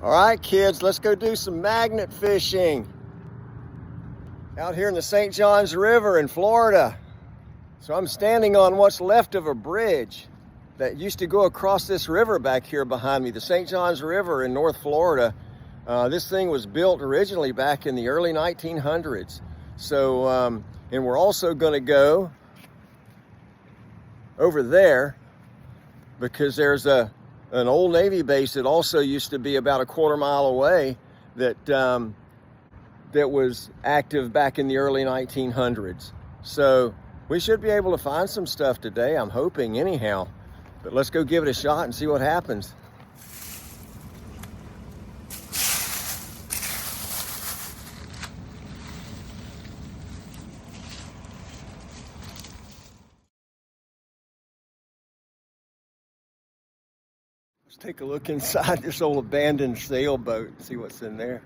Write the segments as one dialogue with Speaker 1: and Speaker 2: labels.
Speaker 1: All right, kids, let's go do some magnet fishing out here in the St. Johns River in Florida. So I'm standing on what's left of a bridge that used to go across this river back here behind me, the St. Johns River in North Florida. This thing was built originally back in the early 1900s. So, and we're also going to go over there because there's an old Navy base that also used to be about a quarter-mile away that was active back in the early 1900s. So we should be able to find some stuff today, I'm hoping anyhow. But let's go give it a shot and see what happens. Let's take a look inside this old abandoned sailboat and see what's in there.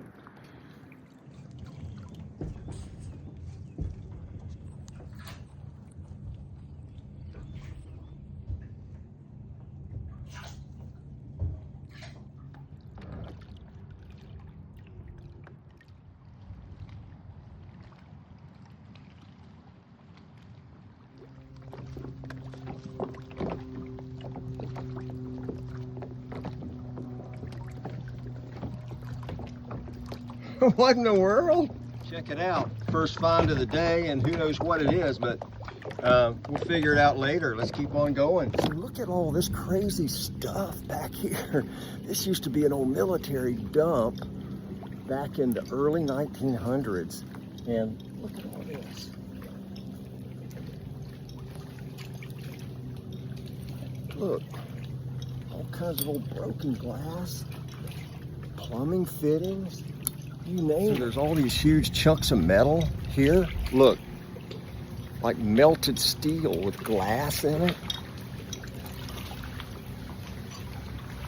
Speaker 1: What in the world? Check it out. First find of the day, and who knows what it is, but we'll figure it out later. Let's keep on going. So look at all this crazy stuff back here. This used to be an old military dump back in the early 1900s. And look at all this. Look, all kinds of old broken glass, plumbing fittings. You name it. There's all these huge chunks of metal here. Look, like melted steel with glass in it.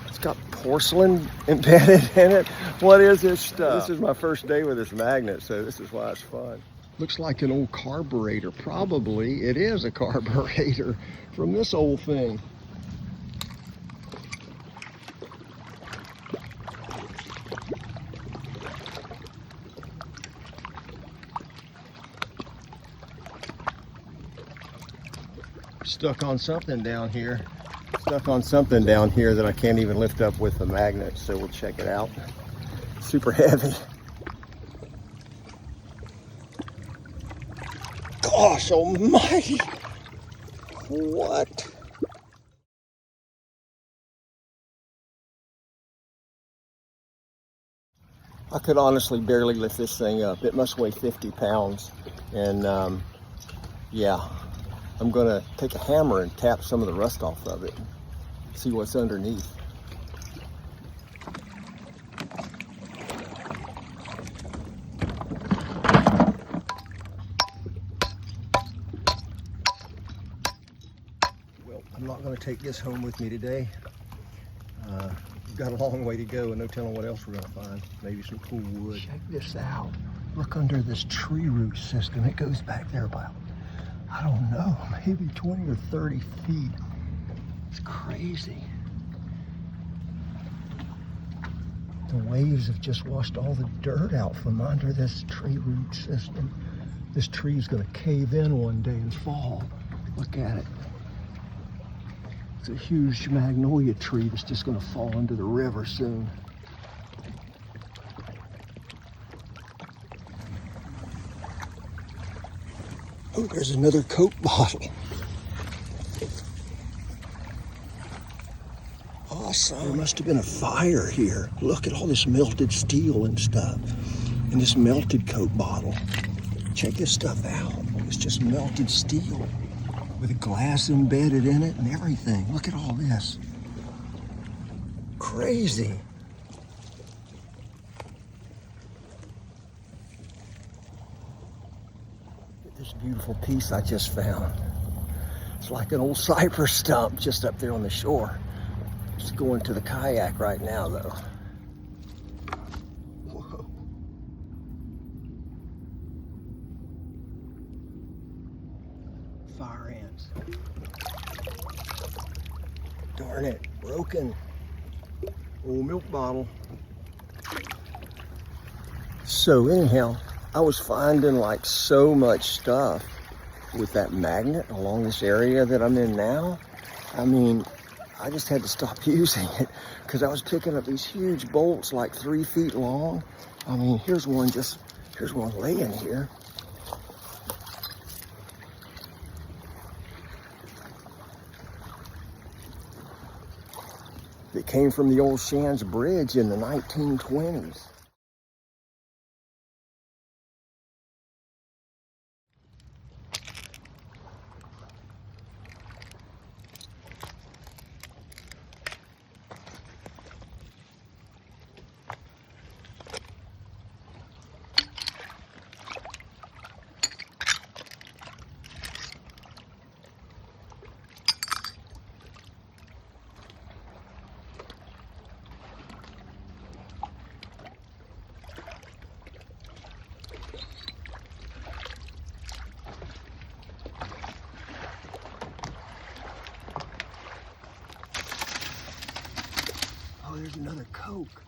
Speaker 1: It's got porcelain embedded in it. What is this stuff? This is my first day with this magnet, so this is why it's fun. Looks like an old carburetor. Probably it is a carburetor from this old thing. Stuck on something down here. Stuck on something down here that I can't even lift up with the magnet, so we'll check it out. Super heavy. Gosh almighty! What? I could honestly barely lift this thing up. It must weigh 50 pounds. And yeah. I'm gonna take a hammer and tap some of the rust off of it, see what's underneath. Well, I'm not gonna take this home with me today. We've got a long way to go and no telling what else we're gonna find. Maybe some cool wood. Check this out. Look under this tree root system. It goes back there about, I don't know, maybe 20 or 30 feet. It's crazy. The waves have just washed all the dirt out from under this tree root system. This tree is going to cave in one day and fall. Look at it. It's a huge magnolia tree that's just going to fall into the river soon. Oh, there's another Coke bottle. Awesome. There must have been a fire here. Look at all this melted steel and stuff. And this melted Coke bottle. Check this stuff out. It's just melted steel with glass embedded in it and everything. Look at all this. Crazy. This beautiful piece I just found. It's like an old cypress stump just up there on the shore. Just going to the kayak right now though. Whoa. Fire ants. Darn it, broken. Old milk bottle. So anyhow, I was finding like so much stuff with that magnet along this area that I'm in now. I mean, I just had to stop using it because I was picking up these huge bolts like 3 feet long. I mean, here's one laying here. It came from the old Shands Bridge in the 1920s. Oh, there's another Coke.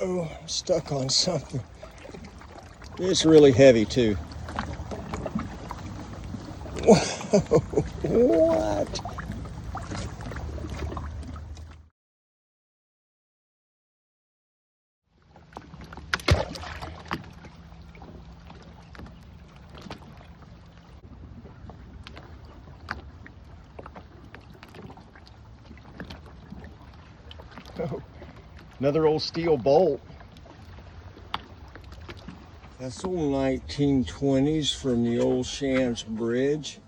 Speaker 1: Oh, I'm stuck on something. It's really heavy too. What? Oh, another old steel bolt. That's old 1920s from the old Shands Bridge.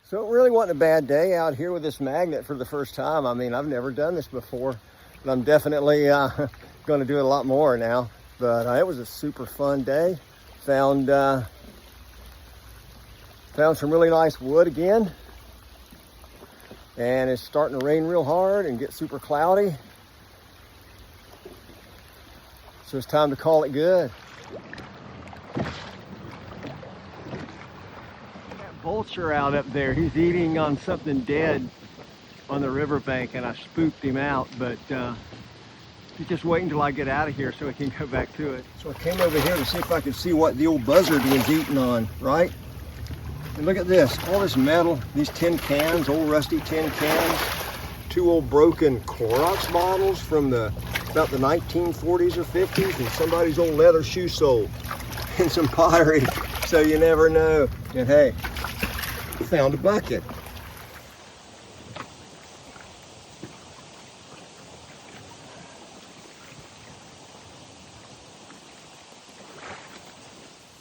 Speaker 1: So it really wasn't a bad day out here with this magnet for the first time. I mean, I've never done this before, but I'm definitely going to do it a lot more now. But it was a super fun day. Found some really nice wood again. And it's starting to rain real hard and get super cloudy. So it's time to call it good. Vulture out up there. He's eating on something dead on the riverbank, and I spooked him out, but he's just waiting till I get out of here so he can go back to it. So I came over here to see if I could see what the old buzzard was eating on, right? And look at this, all this metal, these tin cans, old rusty tin cans, 2 old broken Clorox bottles from about the 1940s or 50s, and somebody's old leather shoe sole, and some pottery, so you never know. And hey, found a bucket.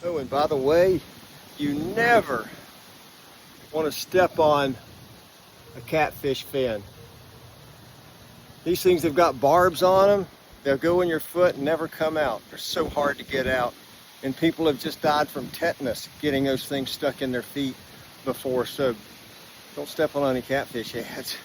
Speaker 1: Oh, and by the way, you never want to step on a catfish fin. These things have got barbs on them. They'll go in your foot and never come out. They're so hard to get out. And people have just died from tetanus getting those things stuck in their feet before. So don't step on any catfish heads.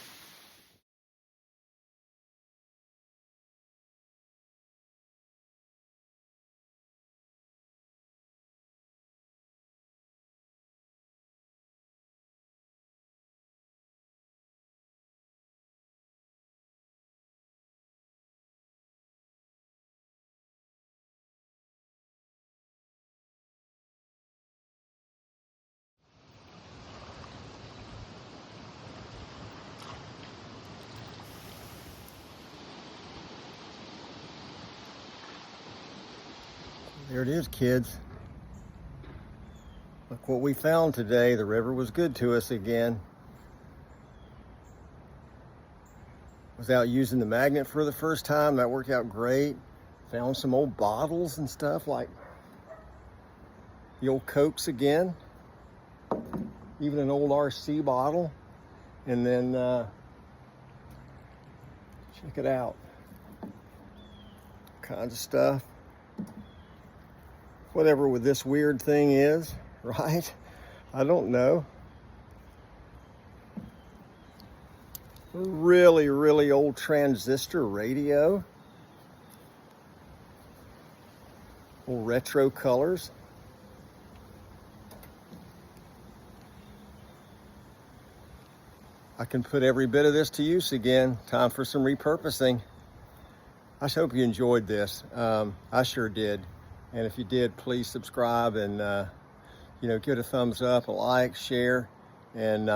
Speaker 1: There it is, kids. Look what we found today. The river was good to us again. Was out using the magnet for the first time. That worked out great. Found some old bottles and stuff, like the old Cokes again. Even an old RC bottle. And then check it out. Kinds of stuff. Whatever with this weird thing is, right? I don't know. Really, really old transistor radio. Old retro colors. I can put every bit of this to use again. Time for some repurposing. I hope you enjoyed this. I sure did. And if you did, please subscribe and give it a thumbs up, a like, share, and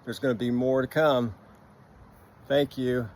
Speaker 1: there's going to be more to come. Thank you.